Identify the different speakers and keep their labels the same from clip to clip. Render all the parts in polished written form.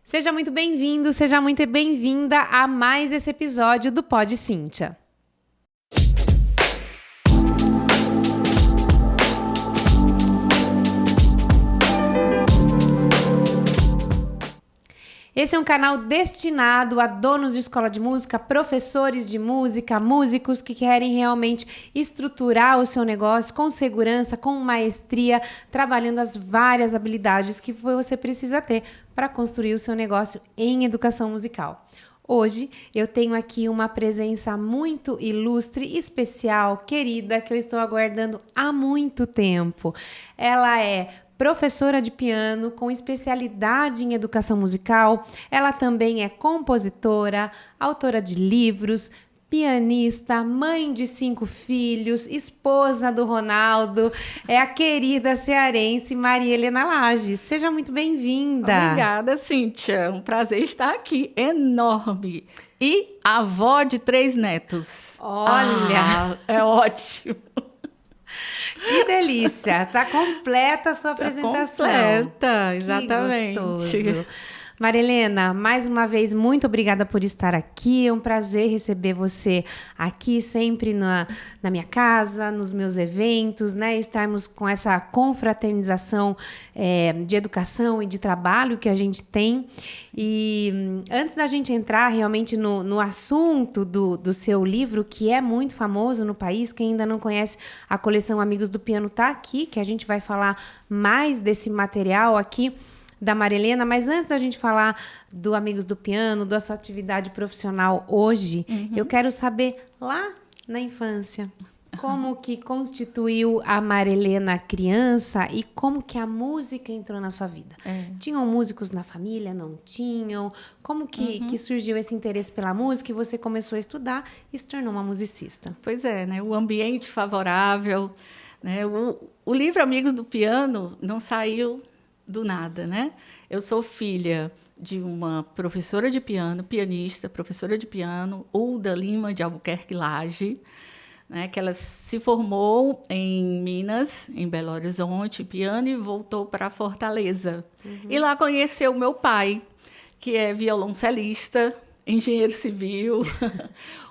Speaker 1: Seja muito bem-vindo, seja muito bem-vinda a mais esse episódio do Pod Cíntia. Esse é um canal destinado a donos de escola de música, professores de música, músicos que querem realmente estruturar o seu negócio com segurança, com maestria, trabalhando as várias habilidades que você precisa ter para construir o seu negócio em educação musical. Hoje eu tenho aqui uma presença muito ilustre, especial, querida, que eu estou aguardando há muito tempo. Ela é professora de piano com especialidade em educação musical. Ela também é compositora, autora de livros, pianista, mãe de 5 filhos, esposa do Ronaldo. É a querida cearense Maria Helena Lages. Seja muito bem-vinda.
Speaker 2: Obrigada, Cíntia. Um prazer estar aqui, enorme. E avó de 3 netos.
Speaker 1: Olha!
Speaker 2: É ótimo.
Speaker 1: Que delícia! Tá completa a sua apresentação.
Speaker 2: Completa, exatamente.
Speaker 1: Que gostoso. Maria Helena, mais uma vez, muito obrigada por estar aqui. É um prazer receber você aqui sempre na minha casa, nos meus eventos, né? Estarmos com essa confraternização de educação e de trabalho que a gente tem. E antes da gente entrar realmente no assunto do seu livro, que é muito famoso no país, quem ainda não conhece a coleção Amigos do Piano está aqui, que a gente vai falar mais desse material aqui da Maria Helena, mas antes da gente falar do Amigos do Piano, da sua atividade profissional hoje, eu quero saber lá na infância, como que constituiu a Maria Helena criança e como que a música entrou na sua vida? Tinham músicos na família? Não tinham? Como que surgiu esse interesse pela música e você começou a estudar e se tornou uma musicista?
Speaker 2: Pois é, né? O ambiente favorável, né? O livro Amigos do Piano não saiu do nada, né? Eu sou filha de uma professora de piano, pianista, professora de piano, Ulda Lima de Albuquerque Lage, né? Que ela se formou em Minas, em Belo Horizonte, piano, e voltou para Fortaleza. E lá conheceu meu pai, que é violoncelista, engenheiro civil.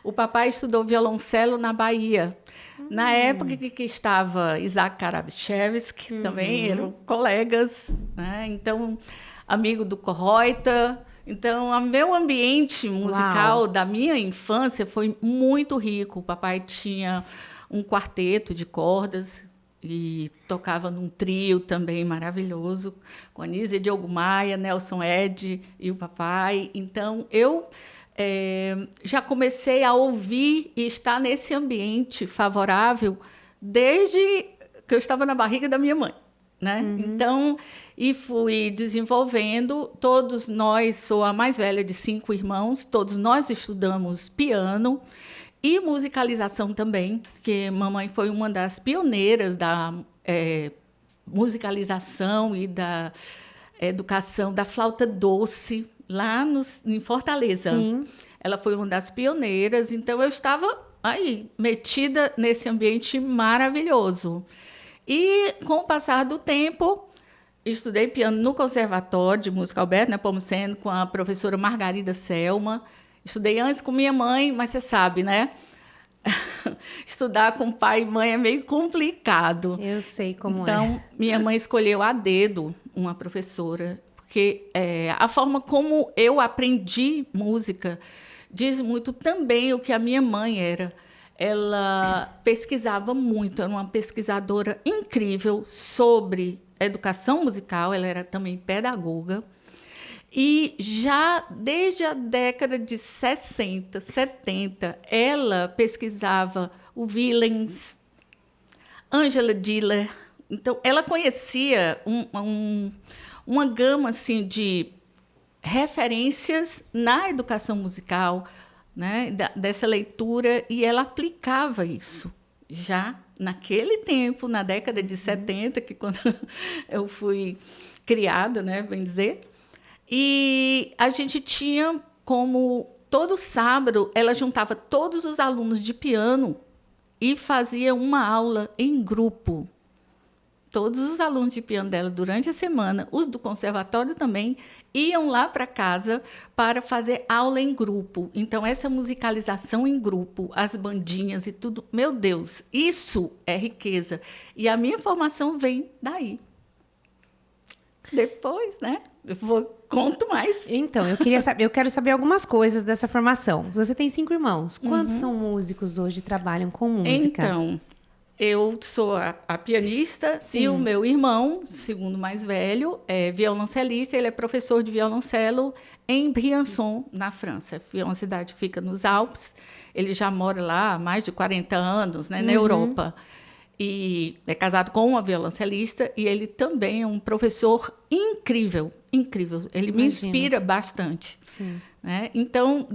Speaker 2: O papai estudou violoncelo na Bahia. Na época que estava Isaac Karabchevsky, também eram colegas, né? Então, amigo do Korroita. Então, o meu ambiente musical da minha infância foi muito rico. O papai tinha um quarteto de cordas e tocava num trio também maravilhoso, com Anísia Diogo Maia, Nelson Ed e o papai. Então, eu já comecei a ouvir e estar nesse ambiente favorável desde que eu estava na barriga da minha mãe, né? Então, e fui desenvolvendo. Todos nós, sou a mais velha de 5 irmãos, todos nós estudamos piano e musicalização também, porque mamãe foi uma das pioneiras da musicalização e da educação da flauta doce, lá em Fortaleza.
Speaker 1: Sim.
Speaker 2: Ela foi uma das pioneiras, então eu estava aí, metida nesse ambiente maravilhoso. E, com o passar do tempo, estudei piano no Conservatório de Música Alberto Nepomuceno, com a professora Margarida Selma. Estudei antes com minha mãe, mas você sabe, né? Estudar com pai e mãe é meio complicado.
Speaker 1: Eu sei como
Speaker 2: Então, minha mãe escolheu a dedo uma professora, porque a forma como eu aprendi música diz muito também o que a minha mãe era. Ela pesquisava muito, era uma pesquisadora incrível sobre educação musical, ela era também pedagoga. E já desde a década de 60, 70, ela pesquisava o Willems, Angela Diller. Então, ela conhecia uma gama assim, de referências na educação musical, né, dessa leitura, e ela aplicava isso já naquele tempo, na década de 70, que quando eu fui criada, né, bem dizer. E a gente tinha como, todo sábado, ela juntava todos os alunos de piano e fazia uma aula em grupo. todos os alunos de piano dela, durante a semana, os do conservatório também, iam lá para casa para fazer aula em grupo. Então, essa musicalização em grupo, as bandinhas e tudo, meu Deus, isso é riqueza. E a minha formação vem daí. Depois, né? Conto mais.
Speaker 1: Então, eu quero saber algumas coisas dessa formação. Você tem 5 irmãos. Quantos são músicos hoje, trabalham com música?
Speaker 2: Então, eu sou a pianista. Sim. E o meu irmão, segundo mais velho, é violoncelista. Ele é professor de violoncelo em Briançon, na França. É uma cidade que fica nos Alpes. Ele já mora lá há mais de 40 anos, né, na Europa. E é casado com uma violoncelista. E ele também é um professor incrível, incrível. Ele me inspira bastante.
Speaker 1: Sim.
Speaker 2: Né? Então,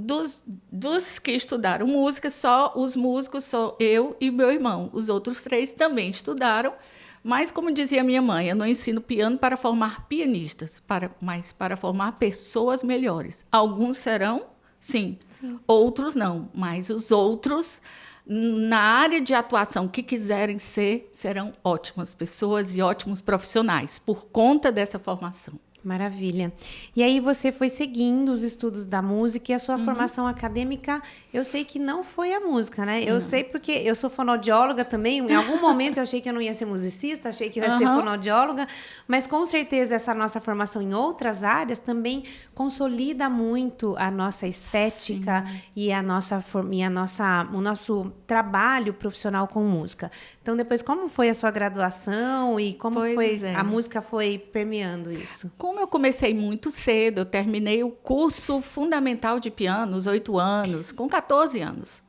Speaker 2: dos que estudaram música, só os músicos, só eu e meu irmão. Os outros 3 também estudaram, mas, como dizia minha mãe, eu não ensino piano para formar pianistas, mas para formar pessoas melhores. Alguns serão, sim. Outros não, mas os outros, na área de atuação que quiserem ser, serão ótimas pessoas e ótimos profissionais, por conta dessa formação.
Speaker 1: Maravilha. E aí você foi seguindo os estudos da música e a sua formação acadêmica, eu sei que não foi a música, né? Eu sei porque eu sou fonoaudióloga também. Em algum momento eu achei que eu não ia ser musicista, achei que eu ia ser fonoaudióloga, mas com certeza essa nossa formação em outras áreas também consolida muito a nossa estética e o nosso trabalho profissional com música. Então, depois, como foi a sua graduação e como a música foi permeando isso?
Speaker 2: Como eu comecei muito cedo, eu terminei o curso fundamental de piano aos 8 anos, com 14 anos.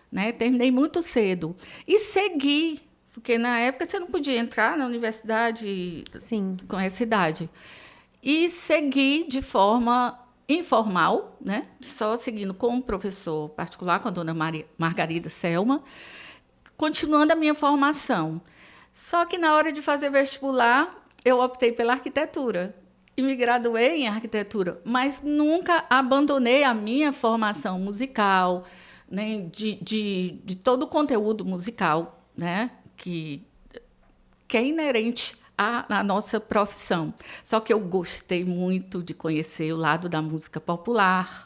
Speaker 2: Né? Terminei muito cedo. E segui, porque na época você não podia entrar na universidade com essa idade. E segui de forma informal, né? Só seguindo com um professor particular, com a dona Margarida Selma, continuando a minha formação. Só que na hora de fazer vestibular, eu optei pela arquitetura. E me graduei em arquitetura, mas nunca abandonei a minha formação musical, né, de todo o conteúdo musical, né, que é inerente à nossa profissão. Só que eu gostei muito de conhecer o lado da música popular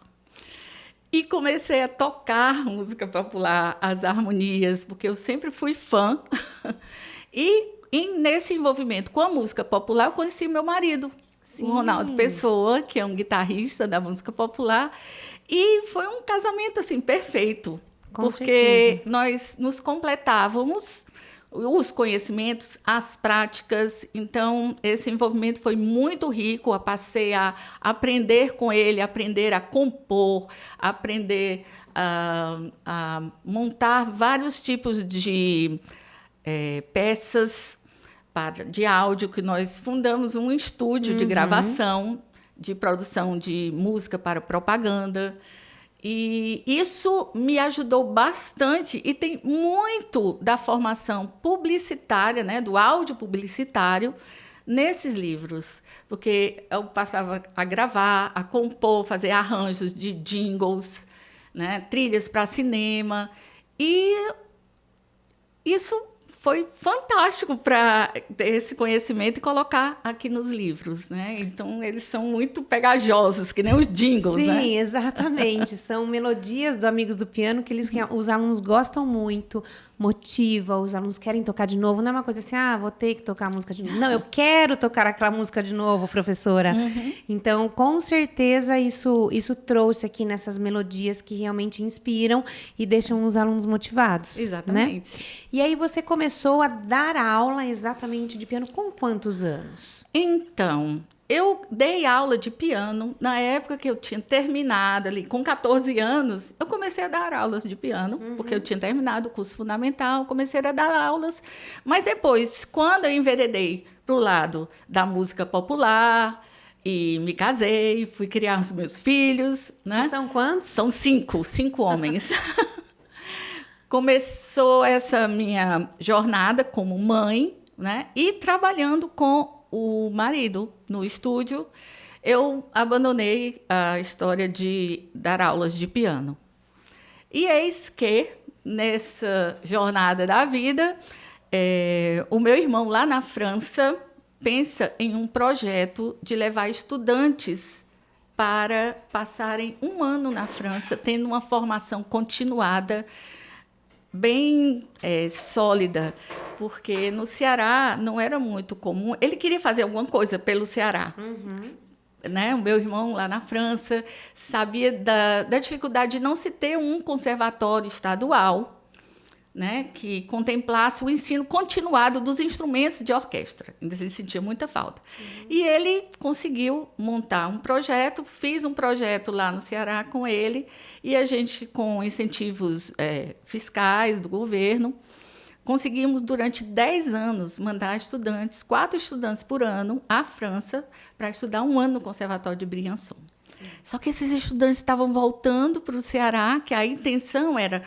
Speaker 2: e comecei a tocar música popular, as harmonias, porque eu sempre fui fã. E nesse envolvimento com a música popular, eu conheci meu marido, o Ronaldo Pessoa, que é um guitarrista da música popular, e foi um casamento assim perfeito, porque nós nos completávamos os conhecimentos, as práticas. Então, esse envolvimento foi muito rico. Eu passei a aprender com ele, aprender a compor, aprender a montar vários tipos de peças de áudio, que nós fundamos um estúdio de gravação, de produção de música para propaganda. E isso me ajudou bastante, e tem muito da formação publicitária, né, do áudio publicitário, nesses livros, porque eu passava a gravar, a compor, fazer arranjos de jingles, né, trilhas para cinema, e isso foi fantástico para ter esse conhecimento e colocar aqui nos livros, né? Então, eles são muito pegajosos, que nem os jingles,
Speaker 1: Sim,
Speaker 2: né?
Speaker 1: Sim, exatamente. São melodias do Amigos do Piano que os alunos gostam muito, motiva, os alunos querem tocar de novo. Não é uma coisa assim, vou ter que tocar a música de novo. Não, eu quero tocar aquela música de novo, professora. Então, com certeza, isso trouxe aqui nessas melodias que realmente inspiram e deixam os alunos motivados.
Speaker 2: Exatamente.
Speaker 1: Né? E aí você começou a dar aula exatamente de piano com quantos anos?
Speaker 2: Então, eu dei aula de piano na época que eu tinha terminado ali, com 14 anos, eu comecei a dar aulas de piano, porque eu tinha terminado o curso fundamental, comecei a dar aulas. Mas depois, quando eu enveredei para o lado da música popular e me casei, fui criar os meus filhos, né?
Speaker 1: E são quantos?
Speaker 2: São 5 homens. Começou essa minha jornada como mãe, né? E trabalhando com o marido no estúdio, eu abandonei a história de dar aulas de piano. E eis que, nessa jornada da vida, O meu irmão, lá na França, pensa em um projeto de levar estudantes para passarem um ano na França, tendo uma formação continuada, bem sólida, porque no Ceará não era muito comum. Ele queria fazer alguma coisa pelo Ceará. Né? O meu irmão, lá na França, sabia da dificuldade de não se ter um conservatório estadual, né, que contemplasse o ensino continuado dos instrumentos de orquestra. Ele sentia muita falta. E ele conseguiu montar um projeto, fiz um projeto lá no Ceará com ele, e a gente, com incentivos fiscais do governo, conseguimos, durante 10 anos, mandar 4 estudantes por ano à França para estudar um ano no Conservatório de Briançon. Sim. Só que esses estudantes estavam voltando para o Ceará, que a intenção era,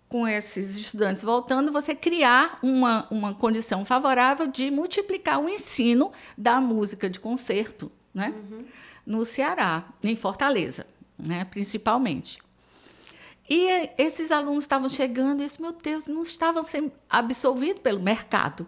Speaker 2: com esses estudantes voltando, você criar uma condição favorável de multiplicar o ensino da música de concerto, né? No Ceará, em Fortaleza, né? Principalmente. E esses alunos estavam chegando e, meu Deus, não estavam sendo absorvidos pelo mercado.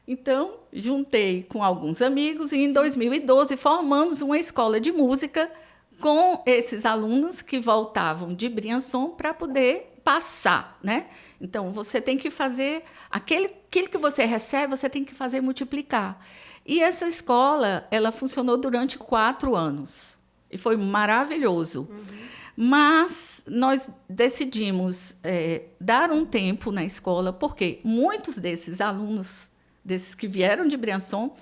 Speaker 2: Então, juntei com alguns amigos e, em 2012, formamos uma escola de música com esses alunos que voltavam de Briançon para poder passar, né? Então, você tem que fazer aquilo que você recebe, você tem que fazer multiplicar. E essa escola, ela funcionou durante 4 anos e foi maravilhoso. Mas nós decidimos dar um tempo na escola, porque muitos desses alunos, desses que vieram de Briançon,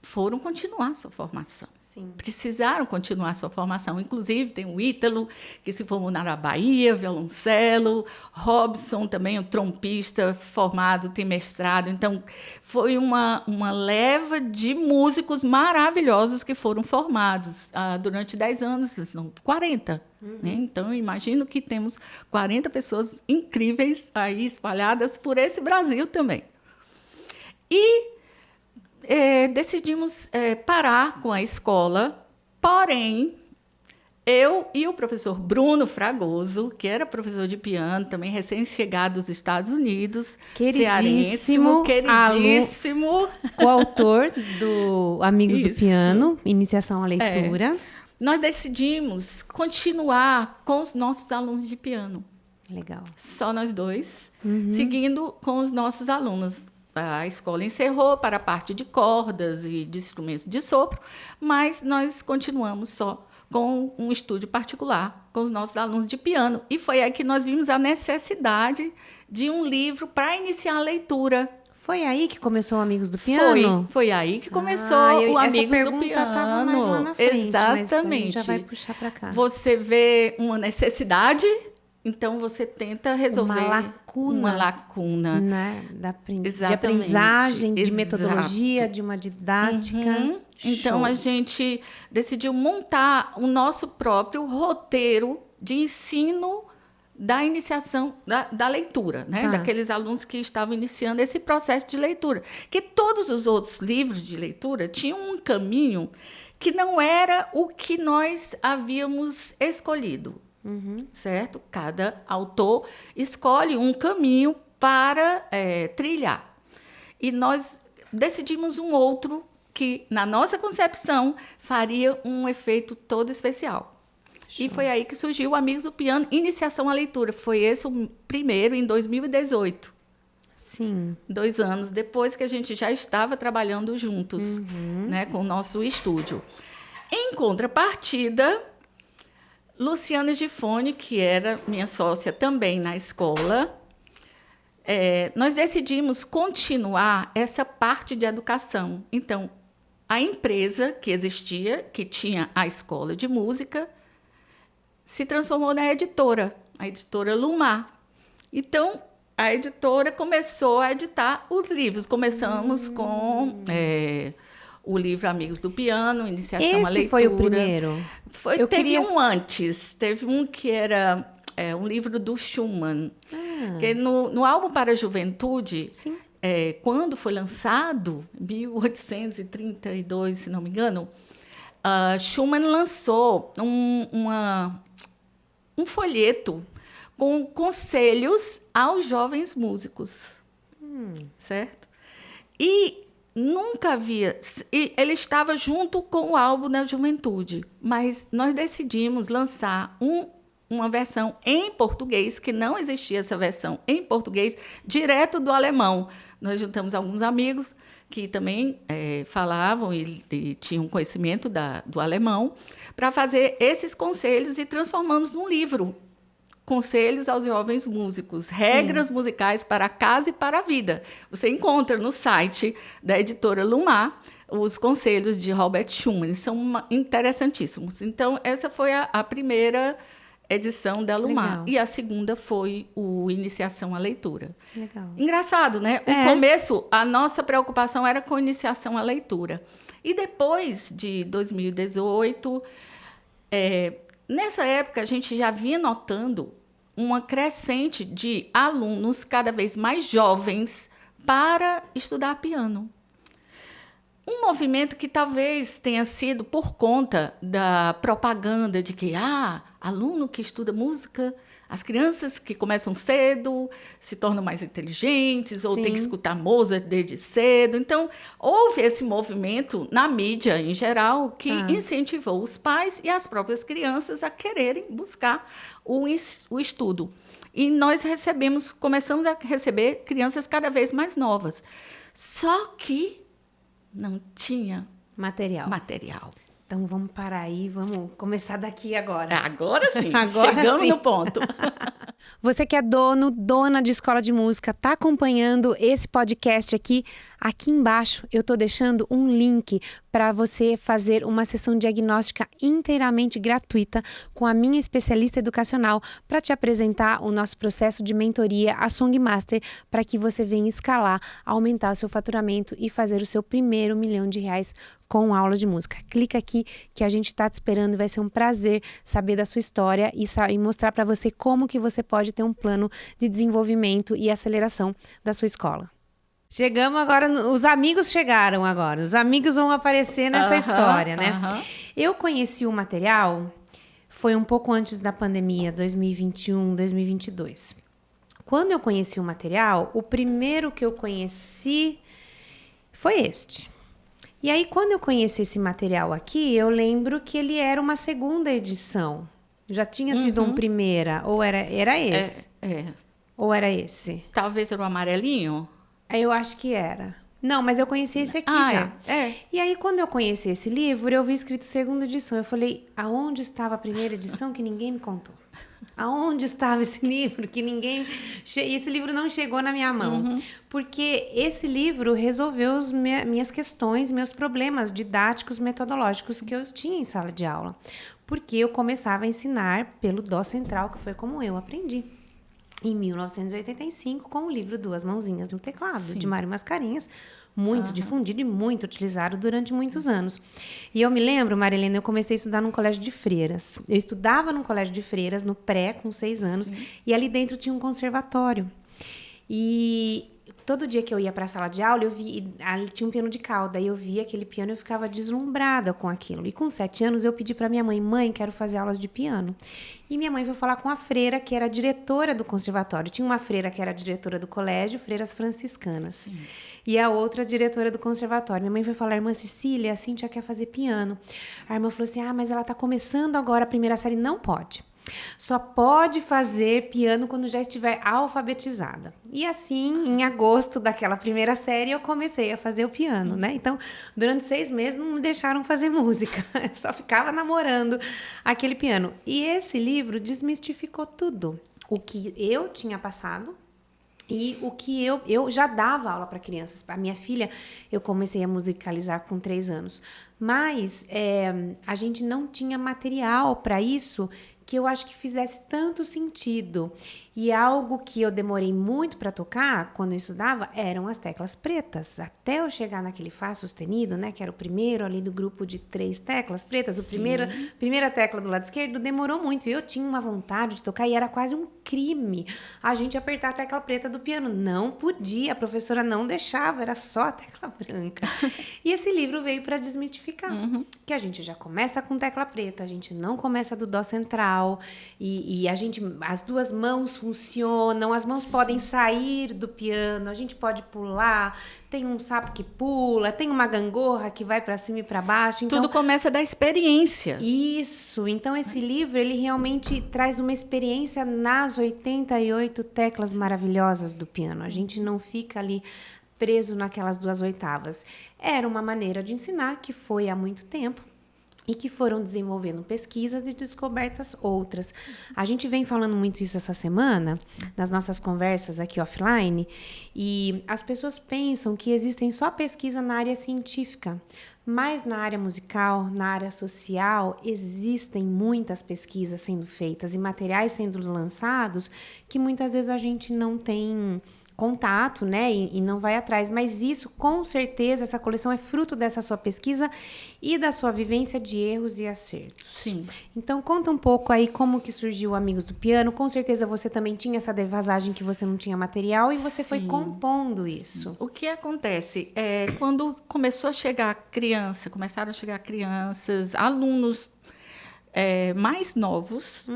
Speaker 2: foram continuar sua formação.
Speaker 1: Sim.
Speaker 2: Precisaram continuar sua formação. Inclusive, tem o Ítalo, que se formou na Bahia, violoncelo. Robson, também, um trompista formado, tem mestrado. Então, foi uma leva de músicos maravilhosos que foram formados durante 10 anos, não, 40. Né? Então, eu imagino que temos 40 pessoas incríveis aí espalhadas por esse Brasil também. E decidimos parar com a escola, porém, eu e o professor Bruno Fragoso, que era professor de piano, também recém-chegado dos Estados Unidos,
Speaker 1: queridíssimo,
Speaker 2: queridíssimo,
Speaker 1: coautor do Amigos do Piano, Iniciação à Leitura.
Speaker 2: Nós decidimos continuar com os nossos alunos de piano.
Speaker 1: Legal.
Speaker 2: Só nós dois, seguindo com os nossos alunos. A escola encerrou para a parte de cordas e de instrumentos de sopro, mas nós continuamos só com um estúdio particular com os nossos alunos de piano. E foi aí que nós vimos a necessidade de um livro para iniciar a leitura.
Speaker 1: Foi aí que começou o Amigos do Piano?
Speaker 2: Foi aí que começou o Amigos do Piano.
Speaker 1: Estava mais lá na frente,
Speaker 2: exatamente.
Speaker 1: Mas a gente já vai puxar para cá.
Speaker 2: Você vê uma necessidade, então você tenta resolver uma lacuna,
Speaker 1: né? De aprendizagem, de metodologia, de uma didática.
Speaker 2: Então, a gente decidiu montar o nosso próprio roteiro de ensino da iniciação da leitura, né? Daqueles alunos que estavam iniciando esse processo de leitura. Que todos os outros livros de leitura tinham um caminho que não era o que nós havíamos escolhido. Certo? Cada autor escolhe um caminho para trilhar. E nós decidimos um outro que, na nossa concepção, faria um efeito todo especial. Show. E foi aí que surgiu o Amigos do Piano, Iniciação à Leitura. Foi esse o primeiro, em 2018.
Speaker 1: Sim.
Speaker 2: 2 anos depois que a gente já estava trabalhando juntos, né, com o nosso estúdio. Em contrapartida, Luciana Gifone, que era minha sócia também na escola, nós decidimos continuar essa parte de educação. Então, a empresa que existia, que tinha a escola de música, se transformou na editora, a editora Lumar. Então, a editora começou a editar os livros. Começamos com o livro Amigos do Piano, Iniciação à Leitura.
Speaker 1: Esse foi o primeiro?
Speaker 2: Teve um antes. Teve um que era um livro do Schumann. Que no álbum para a Juventude, quando foi lançado, em 1832, se não me engano, Schumann lançou um folheto com conselhos aos jovens músicos. Certo? E nunca havia... Ele estava junto com o álbum da juventude, mas nós decidimos lançar uma versão em português, que não existia essa versão em português, direto do alemão. Nós juntamos alguns amigos que também falavam e tinham conhecimento do alemão, para fazer esses conselhos e transformamos num livro. Conselhos aos jovens músicos, regras musicais para a casa e para a vida. Você encontra no site da editora Lumar os conselhos de Robert Schumann, são interessantíssimos. Então, essa foi a primeira edição da Lumar.
Speaker 1: Legal.
Speaker 2: E a segunda foi o Iniciação à Leitura.
Speaker 1: Legal.
Speaker 2: Engraçado, né? No começo, a nossa preocupação era com iniciação à leitura. E depois de 2018, nessa época, a gente já vinha notando uma crescente de alunos cada vez mais jovens para estudar piano. Um movimento que talvez tenha sido por conta da propaganda de que aluno que estuda música, as crianças que começam cedo se tornam mais inteligentes, ou tem que escutar Mozart desde cedo. Então, houve esse movimento na mídia em geral que incentivou os pais e as próprias crianças a quererem buscar o estudo. E nós começamos a receber crianças cada vez mais novas. Só que não tinha
Speaker 1: material. Então, vamos parar aí, vamos começar daqui agora.
Speaker 2: Agora sim,
Speaker 1: Chegamos
Speaker 2: no ponto.
Speaker 1: Você que é dona de escola de música, está acompanhando esse podcast aqui? Aqui embaixo eu estou deixando um link para você fazer uma sessão diagnóstica inteiramente gratuita com a minha especialista educacional para te apresentar o nosso processo de mentoria, a Songmaster, para que você venha escalar, aumentar o seu faturamento e fazer o seu primeiro R$ 1.000.000 com aula de música. Clica aqui que a gente está te esperando, vai ser um prazer saber da sua história e mostrar para você como que você pode ter um plano de desenvolvimento e aceleração da sua escola. Chegamos agora, os amigos chegaram agora, os amigos vão aparecer nessa história, né? Eu conheci o material, foi um pouco antes da pandemia, 2021, 2022. Quando eu conheci o material, o primeiro que eu conheci foi este. E aí, quando eu conheci esse material aqui, eu lembro que ele era uma segunda edição. Já tinha tido um primeira, ou era esse? Ou era esse?
Speaker 2: Talvez era o amarelinho?
Speaker 1: Eu acho que era. Não, mas eu conheci esse aqui já. E aí, quando eu conheci esse livro, eu vi escrito segunda edição. Eu falei, aonde estava a primeira edição que ninguém me contou? Aonde estava esse livro que ninguém... Esse livro não chegou na minha mão. Porque esse livro resolveu minhas questões, meus problemas didáticos, metodológicos que eu tinha em sala de aula. Porque eu começava a ensinar pelo Dó central, que foi como eu aprendi. Em 1985, com o livro Duas Mãozinhas no Teclado, de Mário Mascarenhas, muito difundido e muito utilizado durante muitos anos. E eu me lembro, Marilena, eu comecei a estudar num colégio de freiras. Eu estudava num colégio de freiras, no pré, com 6 anos, e ali dentro tinha um conservatório. E todo dia que eu ia para a sala de aula, ali tinha um piano de cauda, e eu via aquele piano e eu ficava deslumbrada com aquilo. E com 7 anos eu pedi para minha mãe, quero fazer aulas de piano. E minha mãe foi falar com a freira, que era diretora do conservatório. Tinha uma freira que era diretora do colégio, Freiras Franciscanas. E a outra diretora do conservatório. Minha mãe foi falar, irmã Cecília, a Cíntia quer fazer piano. A irmã falou assim, mas ela está começando agora a primeira série. Não pode. Só pode fazer piano quando já estiver alfabetizada. E assim, em agosto daquela primeira série, eu comecei a fazer o piano, né? Então, durante 6 meses, não me deixaram fazer música. Eu só ficava namorando aquele piano. E esse livro desmistificou tudo. O que eu tinha passado e o que eu já dava aula para crianças. A minha filha, eu comecei a musicalizar com 3 anos. Mas a gente não tinha material para isso que eu acho que fizesse tanto sentido. E algo que eu demorei muito para tocar, quando eu estudava, eram as teclas pretas. Até eu chegar naquele Fá sustenido, né, que era o primeiro ali do grupo de 3 teclas pretas, a primeira tecla do lado esquerdo, demorou muito. E eu tinha uma vontade de tocar e era quase um crime a gente apertar a tecla preta do piano. Não podia, a professora não deixava, era só a tecla branca. E esse livro veio para desmistificar significa que a gente já começa com tecla preta, a gente não começa do dó central, e as duas mãos funcionam, as mãos podem sair do piano, a gente pode pular, tem um sapo que pula, tem uma gangorra que vai para cima e para baixo. Então,
Speaker 2: tudo começa da experiência.
Speaker 1: Isso. Então, esse livro, ele realmente traz uma experiência nas 88 teclas maravilhosas do piano. A gente não fica ali preso naquelas 2 oitavas. Era uma maneira de ensinar que foi há muito tempo e que foram desenvolvendo pesquisas e descobertas outras. A gente vem falando muito isso essa semana, nas nossas conversas aqui offline, e as pessoas pensam que existem só pesquisa na área científica, mas na área musical, na área social, existem muitas pesquisas sendo feitas e materiais sendo lançados que muitas vezes a gente não tem contato, né, e não vai atrás, mas isso, com certeza, essa coleção é fruto dessa sua pesquisa e da sua vivência de erros e acertos.
Speaker 2: Sim.
Speaker 1: Então, conta um pouco aí como que surgiu o Amigos do Piano. Com certeza você também tinha essa defasagem que você não tinha material e você foi compondo isso.
Speaker 2: O que acontece é quando começaram a chegar crianças, alunos mais novos.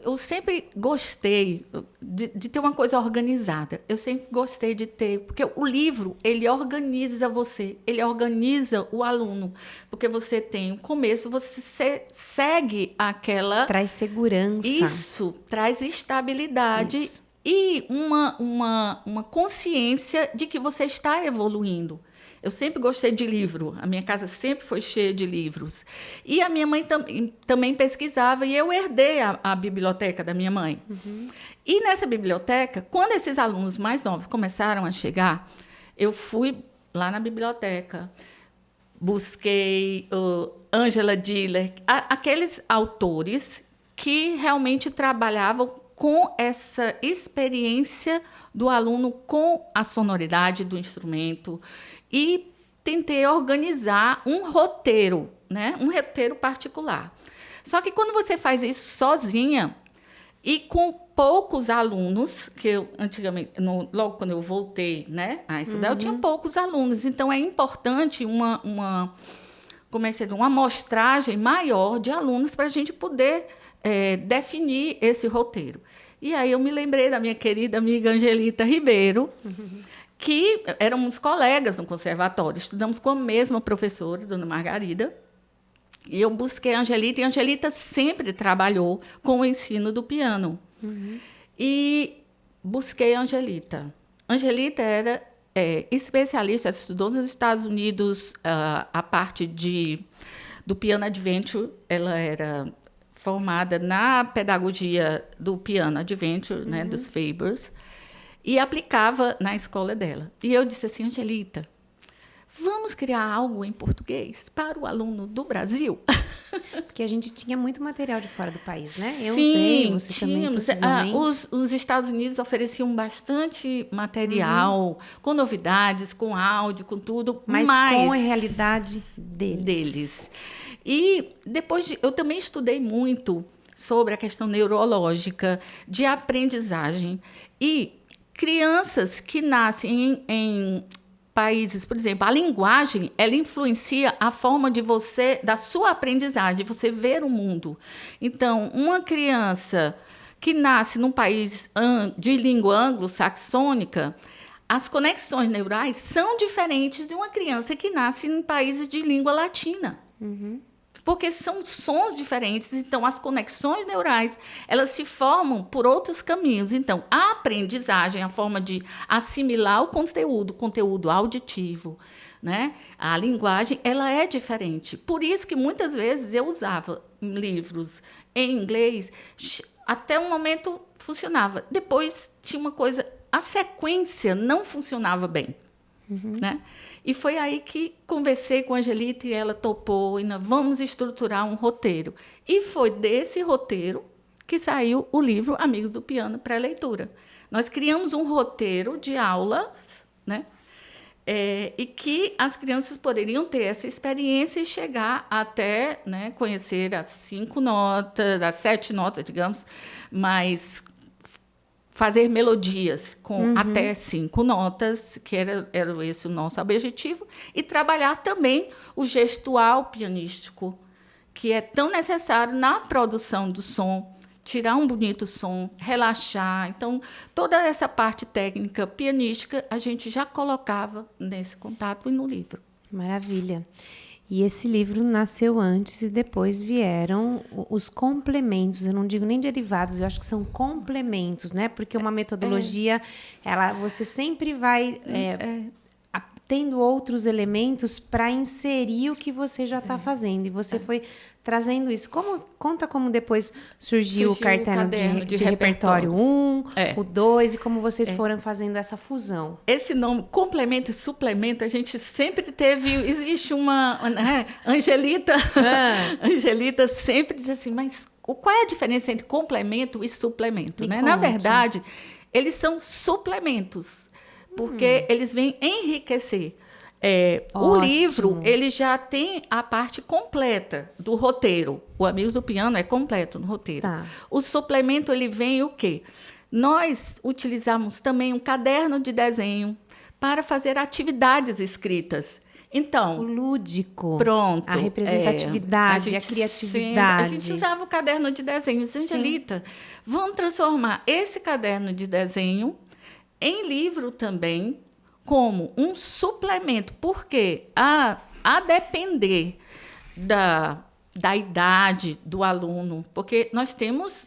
Speaker 2: Eu sempre gostei de ter uma coisa organizada. Eu sempre gostei de ter... Porque o livro, ele organiza você, ele organiza o aluno. Porque você tem o começo, você segue aquela...
Speaker 1: Traz segurança.
Speaker 2: Isso, traz estabilidade. Isso. E uma consciência de que você está evoluindo. Eu sempre gostei de livro, a minha casa sempre foi cheia de livros. E a minha mãe também pesquisava, e eu herdei a biblioteca da minha mãe. E nessa biblioteca, quando esses alunos mais novos começaram a chegar, eu fui lá na biblioteca, busquei Angela Diller, aqueles autores que realmente trabalhavam com essa experiência do aluno com a sonoridade do instrumento, e tentei organizar um roteiro, né? Um roteiro particular. Só que quando você faz isso sozinha e com poucos alunos, que eu antigamente, logo quando eu voltei, né, a estudar, eu tinha poucos alunos. Então é importante uma amostragem maior de alunos para a gente poder definir esse roteiro. E aí eu me lembrei da minha querida amiga Angelita Ribeiro, que éramos colegas no conservatório, estudamos com a mesma professora, dona Margarida, e eu busquei a Angelita, e a Angelita sempre trabalhou com o ensino do piano. E busquei a Angelita. Angelita era especialista, estudou nos Estados Unidos a parte do piano adventure, ela era formada na pedagogia do piano adventure, né, dos Fabers, e aplicava na escola dela. E eu disse assim, Angelita, vamos criar algo em português para o aluno do Brasil?
Speaker 1: Porque a gente tinha muito material de fora do país, né? Eu
Speaker 2: Sim,
Speaker 1: sei, você
Speaker 2: tínhamos.
Speaker 1: também, possivelmente.
Speaker 2: Os Estados Unidos ofereciam bastante material, com novidades, com áudio, com tudo.
Speaker 1: Mas com a realidade deles.
Speaker 2: E depois eu também estudei muito sobre a questão neurológica, de aprendizagem. E crianças que nascem em países, por exemplo, a linguagem, ela influencia a forma da sua aprendizagem, de você ver o mundo. Então, uma criança que nasce num país de língua anglo-saxônica, as conexões neurais são diferentes de uma criança que nasce em países de língua latina. Porque são sons diferentes, então as conexões neurais, elas se formam por outros caminhos. Então, a aprendizagem, a forma de assimilar o conteúdo auditivo, né? A linguagem, ela é diferente. Por isso que muitas vezes eu usava livros em inglês, até um momento funcionava. Depois tinha uma coisa, a sequência não funcionava bem. Né? E foi aí que conversei com a Angelita e ela topou, e vamos estruturar um roteiro. E foi desse roteiro que saiu o livro Amigos do Piano pré-leitura. Nós criamos um roteiro de aulas, né? E que as crianças poderiam ter essa experiência e chegar até, né, conhecer as 5 notas, as 7 notas, digamos, mais fazer melodias com até 5 notas, que era esse o nosso objetivo, e trabalhar também o gestual pianístico, que é tão necessário na produção do som, tirar um bonito som, relaxar. Então, toda essa parte técnica pianística a gente já colocava nesse contato e no livro.
Speaker 1: Maravilha. E esse livro nasceu antes e depois vieram os complementos. Eu não digo nem derivados, eu acho que são complementos, né? Porque uma metodologia, você sempre vai tendo outros elementos para inserir o que você já está fazendo. E você foi trazendo isso. Conta como depois surgiu o caderno de repertório 1, o 2, e como vocês foram fazendo essa fusão.
Speaker 2: Esse nome, complemento e suplemento, a gente sempre teve... Existe uma... Angelita, Angelita sempre diz assim, mas qual é a diferença entre complemento e suplemento? Né? Na verdade, eles são suplementos, porque eles vêm enriquecer. O livro, ele já tem a parte completa do roteiro. O Amigos do Piano é completo no roteiro.
Speaker 1: Tá.
Speaker 2: O suplemento, ele vem o quê? Nós utilizamos também um caderno de desenho para fazer atividades escritas. Então,
Speaker 1: o lúdico.
Speaker 2: Pronto.
Speaker 1: A representatividade, a criatividade.
Speaker 2: A gente usava o caderno de desenho. Angelita, vamos transformar esse caderno de desenho em livro também, como um suplemento, porque a depender da idade do aluno, porque nós temos...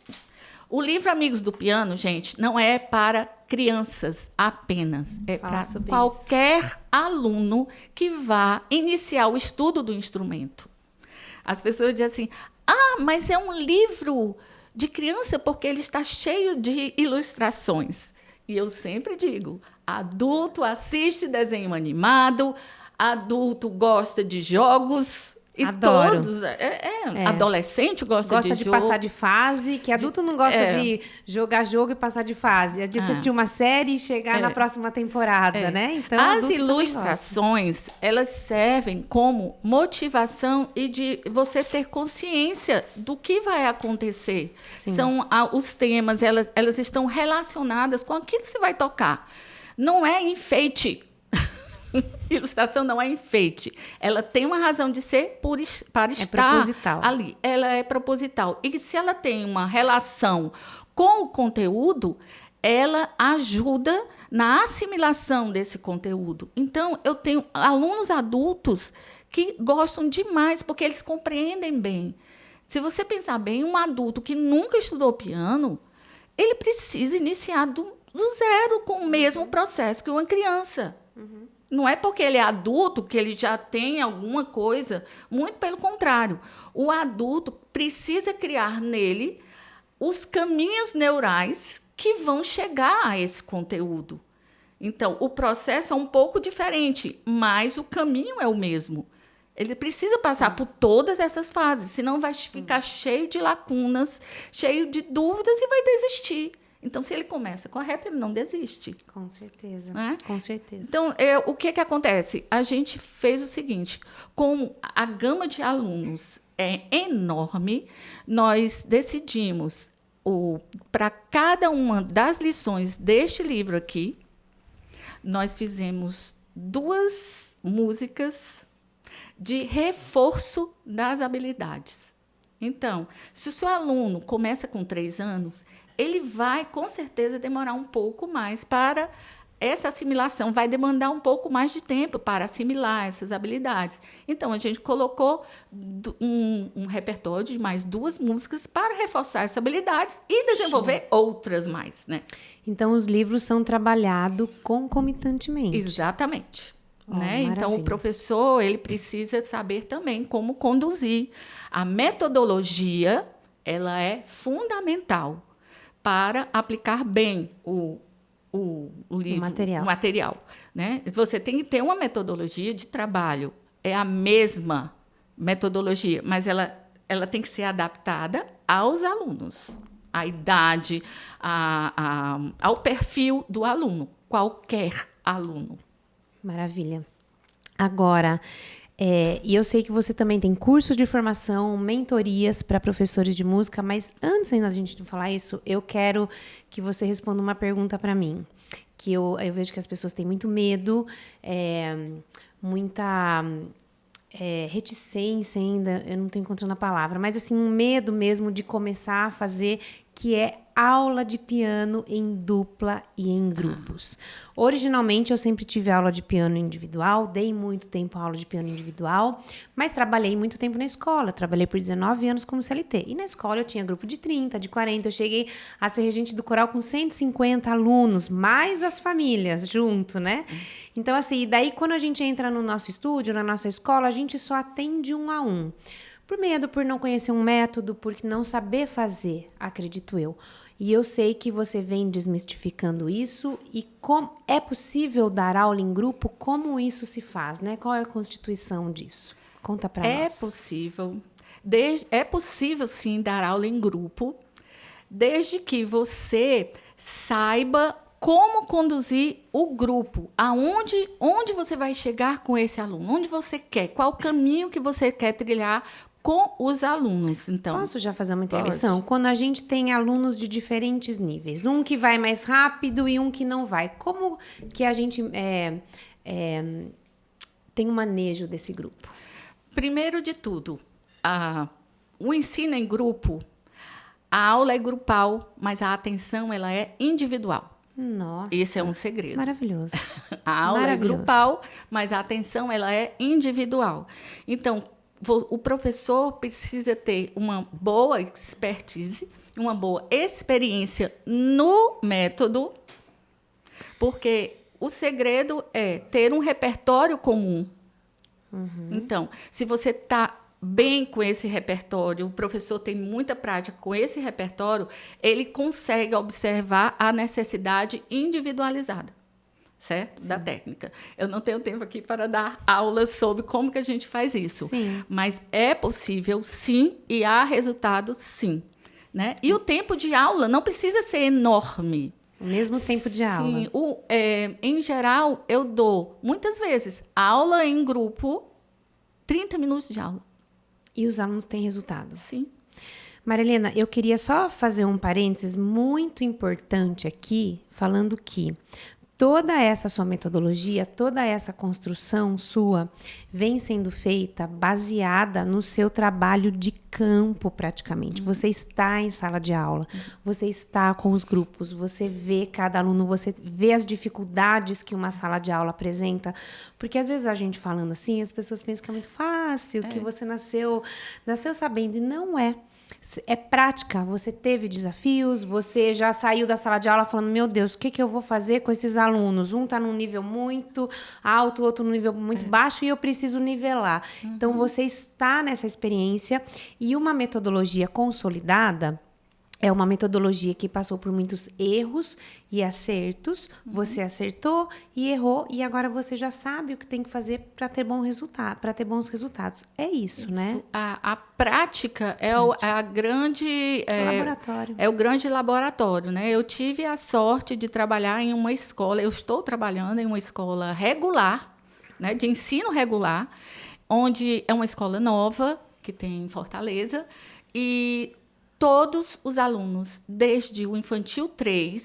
Speaker 2: O livro Amigos do Piano, gente, não é para crianças apenas, é para qualquer aluno que vá iniciar o estudo do instrumento. As pessoas dizem assim, mas é um livro de criança porque ele está cheio de ilustrações. E eu sempre digo, adulto assiste desenho animado, adulto gosta de jogos, e
Speaker 1: adoro.
Speaker 2: Todos, adolescente gosta
Speaker 1: de
Speaker 2: jogo.
Speaker 1: Passar de fase, que adulto não gosta de jogar jogo e passar de fase, é de assistir uma série e chegar na próxima temporada, né? Então,
Speaker 2: as ilustrações, elas servem como motivação e de você ter consciência do que vai acontecer. Sim. São os temas, elas estão relacionadas com aquilo que você vai tocar. Não é enfeite. Ilustração não é enfeite. Ela tem uma razão de ser para estar ali. Ela é proposital. E se ela tem uma relação com o conteúdo, ela ajuda na assimilação desse conteúdo. Então, eu tenho alunos adultos que gostam demais, porque eles compreendem bem. Se você pensar bem, um adulto que nunca estudou piano, ele precisa iniciar do zero com o mesmo processo que uma criança. Não é porque ele é adulto que ele já tem alguma coisa, muito pelo contrário. O adulto precisa criar nele os caminhos neurais que vão chegar a esse conteúdo. Então, o processo é um pouco diferente, mas o caminho é o mesmo. Ele precisa passar por todas essas fases, senão vai ficar cheio de lacunas, cheio de dúvidas e vai desistir. Então, se ele começa correto, ele não desiste.
Speaker 1: Com certeza,
Speaker 2: né?
Speaker 1: Com certeza.
Speaker 2: Então, o que acontece? A gente fez o seguinte, como a gama de alunos é enorme, nós decidimos, para cada uma das lições deste livro aqui, nós fizemos 2 músicas de reforço das habilidades. Então, se o seu aluno começa com 3 anos, ele vai, com certeza, demorar um pouco mais para essa assimilação, vai demandar um pouco mais de tempo para assimilar essas habilidades. Então, a gente colocou um repertório de mais 2 músicas para reforçar essas habilidades e desenvolver outras mais, né?
Speaker 1: Então, os livros são trabalhados concomitantemente.
Speaker 2: Exatamente. Né? Então, o professor ele precisa saber também como conduzir. A metodologia ela é fundamental para aplicar bem o livro, o material. Né? Você tem que ter uma metodologia de trabalho. É a mesma metodologia, mas ela tem que ser adaptada aos alunos, à idade, ao perfil do aluno, qualquer aluno.
Speaker 1: Maravilha. Agora, E eu sei que você também tem cursos de formação, mentorias para professores de música, mas antes ainda da gente falar isso, eu quero que você responda uma pergunta para mim. Que eu vejo que as pessoas têm muito medo, muita reticência ainda, eu não estou encontrando a palavra, mas assim, um medo mesmo de começar a fazer, que é aula de piano em dupla e em grupos. Originalmente, eu sempre tive aula de piano individual, dei muito tempo aula de piano individual, mas trabalhei muito tempo na escola, trabalhei por 19 anos como CLT. E na escola eu tinha grupo de 30, de 40, eu cheguei a ser regente do coral com 150 alunos, mais as famílias junto, né? Então, assim, daí quando a gente entra no nosso estúdio, na nossa escola, a gente só atende 1 a 1. Por medo, por não conhecer um método, por não saber fazer, acredito eu. E eu sei que você vem desmistificando isso e como é possível dar aula em grupo, como isso se faz, né? Qual é a constituição disso? Conta para nós.
Speaker 2: É possível. É possível, sim, dar aula em grupo, desde que você saiba como conduzir o grupo, onde você vai chegar com esse aluno, onde você quer, qual o caminho que você quer trilhar com os alunos. Então,
Speaker 1: posso já fazer uma intervenção?
Speaker 2: Pode.
Speaker 1: Quando a gente tem alunos de diferentes níveis, um que vai mais rápido e um que não vai, como que a gente tem um manejo desse grupo?
Speaker 2: Primeiro de tudo, o ensino em grupo, a aula é grupal, mas a atenção ela é individual.
Speaker 1: Nossa.
Speaker 2: Esse é um segredo.
Speaker 1: Maravilhoso.
Speaker 2: A aula é grupal, mas a atenção ela é individual. Então, o professor precisa ter uma boa expertise, uma boa experiência no método, porque o segredo é ter um repertório comum. Então, se você está bem com esse repertório, o professor tem muita prática com esse repertório, ele consegue observar a necessidade individualizada, certo? Sim. Da técnica. Eu não tenho tempo aqui para dar aulas sobre como que a gente faz isso.
Speaker 1: Sim.
Speaker 2: Mas é possível, sim, e há resultado, sim. Né? E o tempo de aula não precisa ser enorme.
Speaker 1: O mesmo tempo de aula.
Speaker 2: Sim. Em geral, eu dou, muitas vezes, aula em grupo, 30 minutos de aula.
Speaker 1: E os alunos têm resultado.
Speaker 2: Sim.
Speaker 1: Marilena, eu queria só fazer um parênteses muito importante aqui, falando que toda essa sua metodologia, toda essa construção sua vem sendo feita baseada no seu trabalho de campo, praticamente. Você está em sala de aula, você está com os grupos, você vê cada aluno, você vê as dificuldades que uma sala de aula apresenta. Porque às vezes a gente falando assim, as pessoas pensam que é muito fácil, que você nasceu sabendo, e não é. É prática, você teve desafios, você já saiu da sala de aula falando, meu Deus, o que eu vou fazer com esses alunos? Um está num nível muito alto, o outro num nível muito baixo e eu preciso nivelar. Então, você está nessa experiência e uma metodologia consolidada é uma metodologia que passou por muitos erros e acertos. Você acertou e errou e agora você já sabe o que tem que fazer para ter bom resultado, para ter bons resultados. É isso, né?
Speaker 2: A prática é a grande
Speaker 1: laboratório.
Speaker 2: É o grande laboratório, né? Eu tive a sorte de trabalhar em uma escola. Eu estou trabalhando em uma escola regular, né? De ensino regular, onde é uma escola nova que tem em Fortaleza e todos os alunos, desde o infantil 3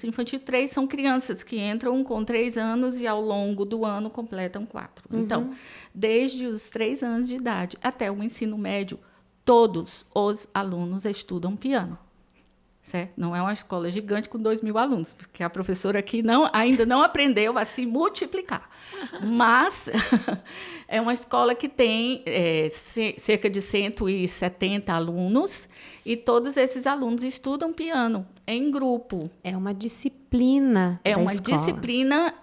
Speaker 2: são crianças que entram com 3 anos e ao longo do ano completam 4. Então, desde os 3 anos de idade até o ensino médio, todos os alunos estudam piano. Certo? Não é uma escola gigante com 2.000 alunos, porque a professora aqui ainda não aprendeu a se multiplicar. Mas é uma escola que tem cerca de 170 alunos e todos esses alunos estudam piano em grupo.
Speaker 1: É uma disciplina da escola.
Speaker 2: Disciplina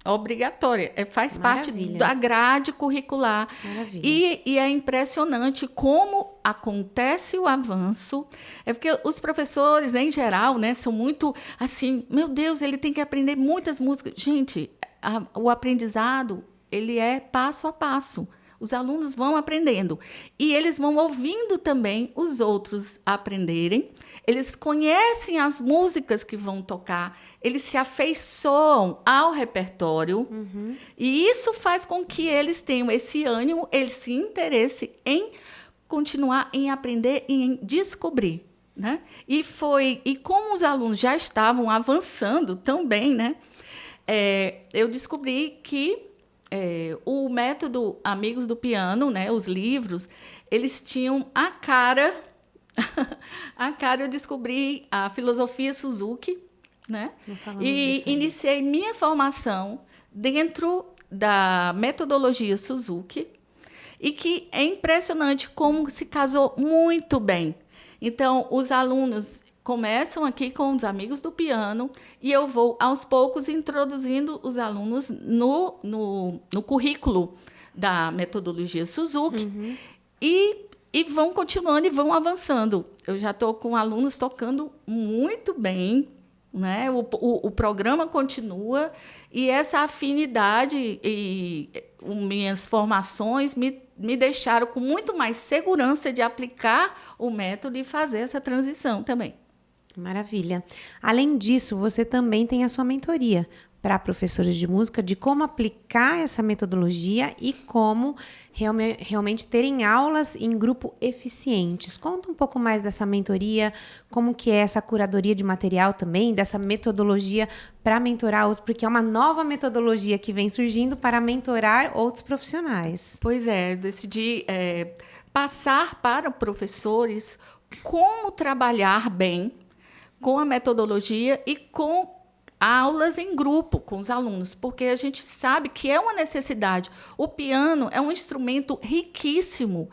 Speaker 2: obrigatória, faz parte da grade curricular. E é impressionante como acontece o avanço. É porque os professores, em geral, né, são muito assim, meu Deus, ele tem que aprender muitas músicas. Gente, o aprendizado, ele é passo a passo. Os alunos vão aprendendo. E eles vão ouvindo também os outros aprenderem. Eles conhecem as músicas que vão tocar. Eles se afeiçoam ao repertório. E isso faz com que eles tenham esse ânimo, esse interesse em continuar, em aprender e em descobrir. Né? E como os alunos já estavam avançando também, né? Eu descobri que o método Amigos do Piano, né, os livros, eles tinham a cara, eu descobri a filosofia Suzuki, né? E iniciei minha formação dentro da metodologia Suzuki, e que é impressionante como se casou muito bem. Então, os alunos começam aqui com os Amigos do Piano e eu vou, aos poucos, introduzindo os alunos no currículo da metodologia Suzuki e vão continuando e vão avançando. Eu já estou com alunos tocando muito bem, né? O programa continua e essa afinidade e minhas formações me deixaram com muito mais segurança de aplicar o método e fazer essa transição também.
Speaker 1: Maravilha. Além disso, você também tem a sua mentoria para professores de música de como aplicar essa metodologia e como realmente terem aulas em grupo eficientes. Conta um pouco mais dessa mentoria, como que é essa curadoria de material também, dessa metodologia para mentorar outros, porque é uma nova metodologia que vem surgindo para mentorar outros profissionais.
Speaker 2: Pois é, eu decidi passar para professores como trabalhar bem com a metodologia e com aulas em grupo com os alunos, porque a gente sabe que é uma necessidade. O piano é um instrumento riquíssimo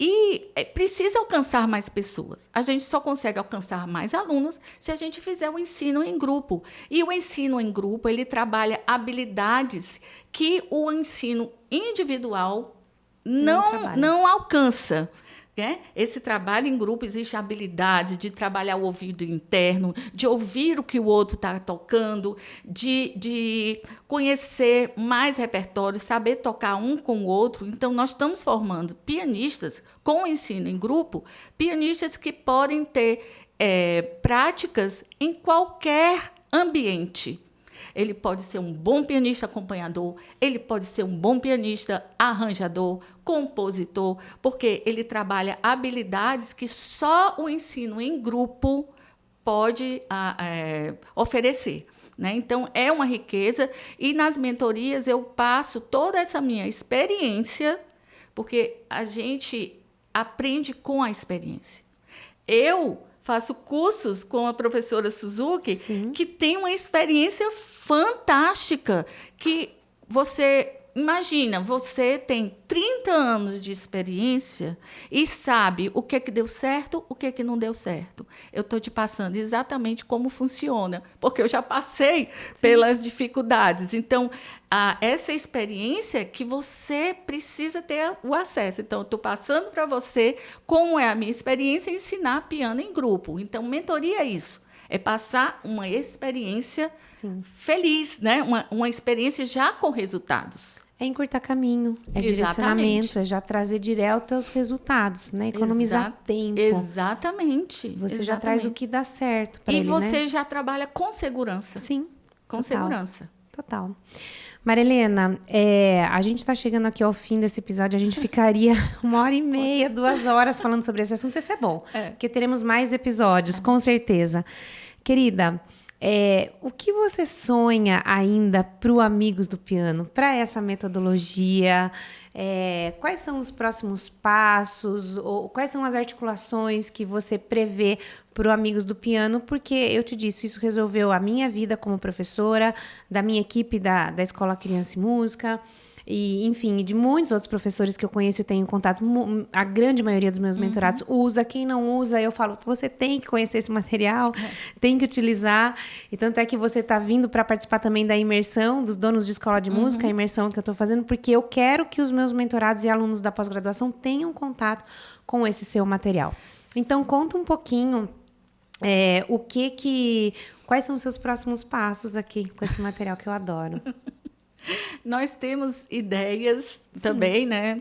Speaker 2: e precisa alcançar mais pessoas. A gente só consegue alcançar mais alunos se a gente fizer o ensino em grupo. E o ensino em grupo, ele trabalha habilidades que o ensino individual não alcança. Esse trabalho em grupo existe a habilidade de trabalhar o ouvido interno, de ouvir o que o outro está tocando, de conhecer mais repertórios, saber tocar um com o outro. Então, nós estamos formando pianistas com o ensino em grupo, pianistas que podem ter práticas em qualquer ambiente. Ele pode ser um bom pianista acompanhador, ele pode ser um bom pianista arranjador, compositor, porque ele trabalha habilidades que só o ensino em grupo pode oferecer. Né? Então, é uma riqueza. E nas mentorias eu passo toda essa minha experiência, porque a gente aprende com a experiência. Eu faço cursos com a professora Suzuki, Sim. que tem uma experiência fantástica, que você... Imagina, você tem 30 anos de experiência e sabe o que é que deu certo, o que é que não deu certo. Eu estou te passando exatamente como funciona, porque eu já passei Sim. pelas dificuldades. Então, essa experiência que você precisa ter o acesso. Então, eu estou passando para você como é a minha experiência em ensinar piano em grupo. Então, mentoria é isso. É passar uma experiência Sim. feliz, né? Uma experiência já com resultados.
Speaker 1: É encurtar caminho, é direcionamento, é já trazer direto aos resultados, né? Economizar tempo.
Speaker 2: Exatamente.
Speaker 1: Você já traz o que dá certo para ele,
Speaker 2: né? E você já trabalha com segurança.
Speaker 1: Sim.
Speaker 2: Com segurança.
Speaker 1: Total. Marilena, a gente está chegando aqui ao fim desse episódio, a gente ficaria 1h30, 2 horas falando sobre esse assunto, isso é bom, porque teremos mais episódios, com certeza. Querida, o que você sonha ainda para o Amigos do Piano, para essa metodologia? Quais são os próximos passos? Ou quais são as articulações que você prevê para o Amigos do Piano? Porque eu te disse, isso resolveu a minha vida como professora, da minha equipe da Escola Criança e Música, e, enfim, de muitos outros professores que eu conheço e tenho contato. A grande maioria dos meus mentorados usa. Quem não usa, eu falo, você tem que conhecer esse material, tem que utilizar. E tanto é que você está vindo para participar também da imersão dos donos de escola de música, a imersão que eu estou fazendo, porque eu quero que os meus mentorados e alunos da pós-graduação tenham contato com esse seu material. Então, conta um pouquinho quais são os seus próximos passos aqui com esse material que eu adoro.
Speaker 2: Nós temos ideias também, né?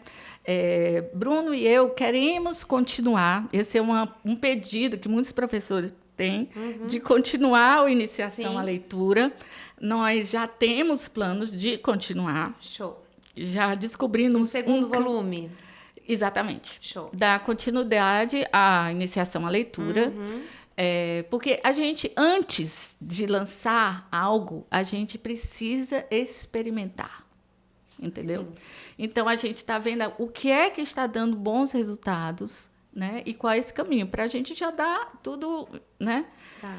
Speaker 2: Bruno e eu queremos continuar. Esse é um pedido que muitos professores têm, de continuar a iniciação à leitura. Nós já temos planos de continuar.
Speaker 1: Show.
Speaker 2: Já descobrindo
Speaker 1: um segundo volume.
Speaker 2: Exatamente.
Speaker 1: Show.
Speaker 2: Dar continuidade à iniciação à leitura. Porque a gente, antes de lançar algo, a gente precisa experimentar. Entendeu? Sim. Então, a gente está vendo o que é que está dando bons resultados, né? E qual é esse caminho, para a gente já dar tudo, né? Tá.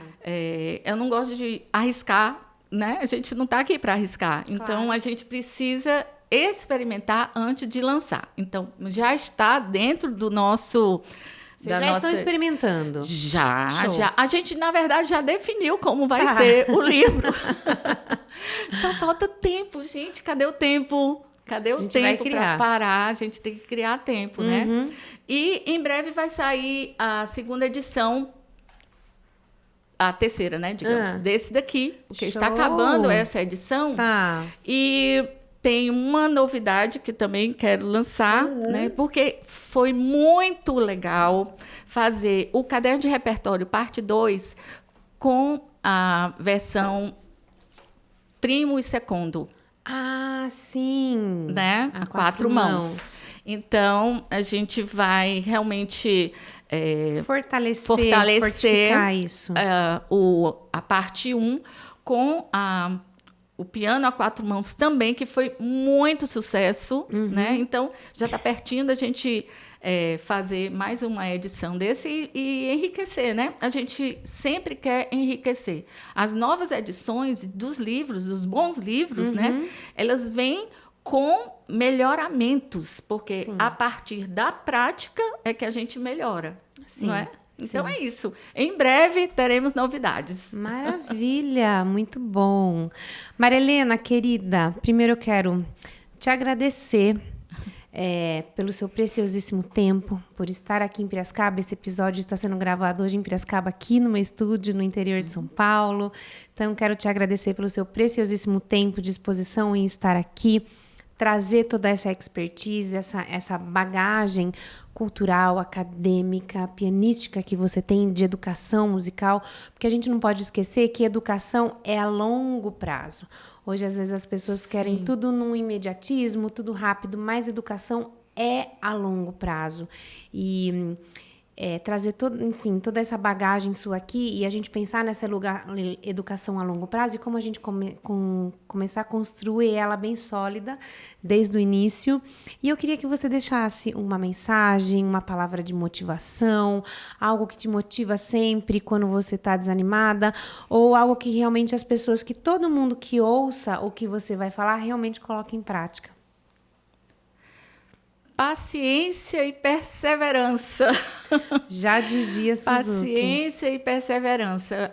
Speaker 2: Eu não gosto de arriscar, né? A gente não está aqui para arriscar. Claro. Então, a gente precisa experimentar antes de lançar. Então, já está dentro do nosso...
Speaker 1: Vocês já estão experimentando?
Speaker 2: Já. A gente, na verdade, já definiu como vai ser o livro. Só falta tempo, gente. Cadê o tempo? Cadê o tempo para parar? A gente tem que criar tempo, né? E em breve vai sair a segunda edição, a terceira, né? Digamos, desse daqui. Porque está acabando essa edição.
Speaker 1: Tá.
Speaker 2: E tem uma novidade que também quero lançar, né? Porque foi muito legal fazer o Caderno de Repertório, parte 2, com a versão primo e segundo.
Speaker 1: Ah, sim.
Speaker 2: Né? A quatro mãos. Então, a gente vai realmente
Speaker 1: fortificar isso.
Speaker 2: A parte 1 com o piano a quatro mãos também, que foi muito sucesso. Né? Então, já está pertinho da gente fazer mais uma edição desse e enriquecer, né? A gente sempre quer enriquecer. As novas edições dos livros, dos bons livros, né? Elas vêm com melhoramentos, porque a partir da prática é que a gente melhora, não é? Então é isso. Em breve teremos novidades.
Speaker 1: Maravilha, muito bom. Maria Helena, querida, primeiro eu quero te agradecer pelo seu preciosíssimo tempo, por estar aqui em Piracicaba. Esse episódio está sendo gravado hoje em Piracicaba, aqui no meu estúdio, no interior de São Paulo. Então, quero te agradecer pelo seu preciosíssimo tempo, disposição em estar aqui, trazer toda essa expertise, essa bagagem cultural, acadêmica, pianística que você tem de educação musical, porque a gente não pode esquecer que educação é a longo prazo. Hoje, às vezes, as pessoas querem tudo num imediatismo, tudo rápido, mas educação é a longo prazo. E trazer toda essa bagagem sua aqui e a gente pensar nessa educação a longo prazo e como a gente começar a construir ela bem sólida desde o início. E eu queria que você deixasse uma mensagem, uma palavra de motivação, algo que te motiva sempre quando você está desanimada, ou algo que realmente as pessoas, que todo mundo que ouça o que você vai falar, realmente coloque em prática.
Speaker 2: Paciência e perseverança.
Speaker 1: Já dizia Suzuki.
Speaker 2: Paciência e perseverança.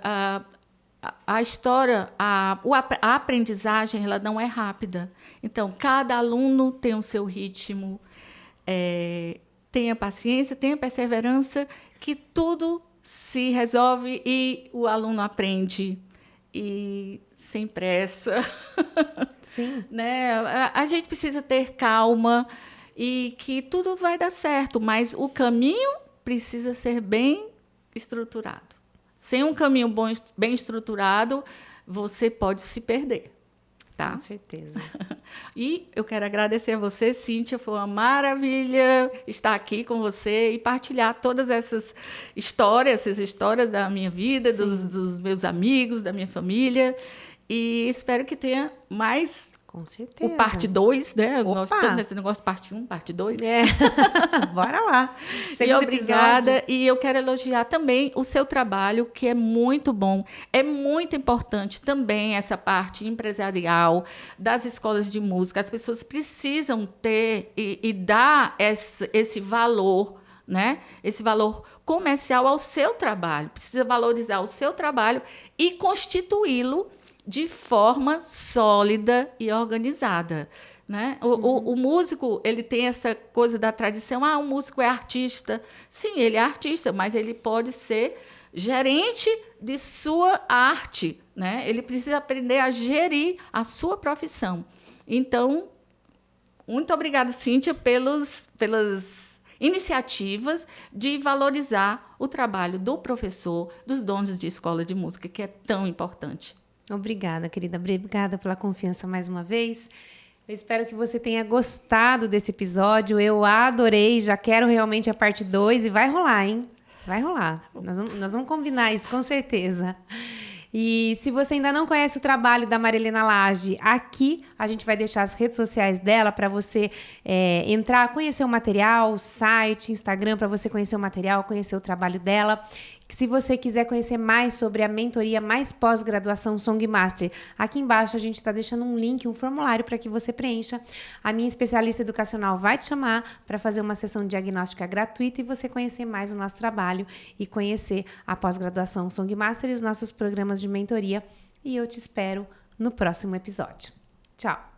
Speaker 2: A história, a aprendizagem, ela não é rápida. Então, cada aluno tem o seu ritmo. Tenha paciência, tenha perseverança, que tudo se resolve e o aluno aprende. E sem pressa.
Speaker 1: Sim.
Speaker 2: Né? A gente precisa ter calma e que tudo vai dar certo, mas o caminho precisa ser bem estruturado. Sem um caminho bem estruturado, você pode se perder. Tá?
Speaker 1: Com certeza.
Speaker 2: E eu quero agradecer a você, Cíntia, foi uma maravilha estar aqui com você e partilhar todas essas histórias da minha vida, dos meus amigos, da minha família. E espero que tenha mais...
Speaker 1: Com certeza.
Speaker 2: O parte 2, né? Eu gosto tanto desse negócio, parte 1, parte 2.
Speaker 1: Bora lá.
Speaker 2: E obrigada. E eu quero elogiar também o seu trabalho, que é muito bom. É muito importante também essa parte empresarial das escolas de música. As pessoas precisam ter e dar esse valor, né? Esse valor comercial ao seu trabalho. Precisa valorizar o seu trabalho e constituí-lo de forma sólida e organizada, né? O músico, ele tem essa coisa da tradição. O músico é artista. Sim, ele é artista, mas ele pode ser gerente de sua arte, né? Ele precisa aprender a gerir a sua profissão. Então, muito obrigada, Cíntia, pelas iniciativas de valorizar o trabalho do professor, dos donos de escola de música, que é tão importante.
Speaker 1: Obrigada, querida. Obrigada pela confiança mais uma vez. Eu espero que você tenha gostado desse episódio. Eu adorei. Já quero realmente a parte 2 e vai rolar, hein? Vai rolar. Nós vamos combinar isso, com certeza. E se você ainda não conhece o trabalho da Marilena Lage, aqui a gente vai deixar as redes sociais dela para você entrar, conhecer o material, o site, Instagram, para você conhecer o material, conhecer o trabalho dela. Se você quiser conhecer mais sobre a mentoria mais pós-graduação Songmaster, aqui embaixo a gente está deixando um link, um formulário para que você preencha. A minha especialista educacional vai te chamar para fazer uma sessão diagnóstica gratuita e você conhecer mais o nosso trabalho e conhecer a pós-graduação Songmaster e os nossos programas de mentoria. E eu te espero no próximo episódio. Tchau!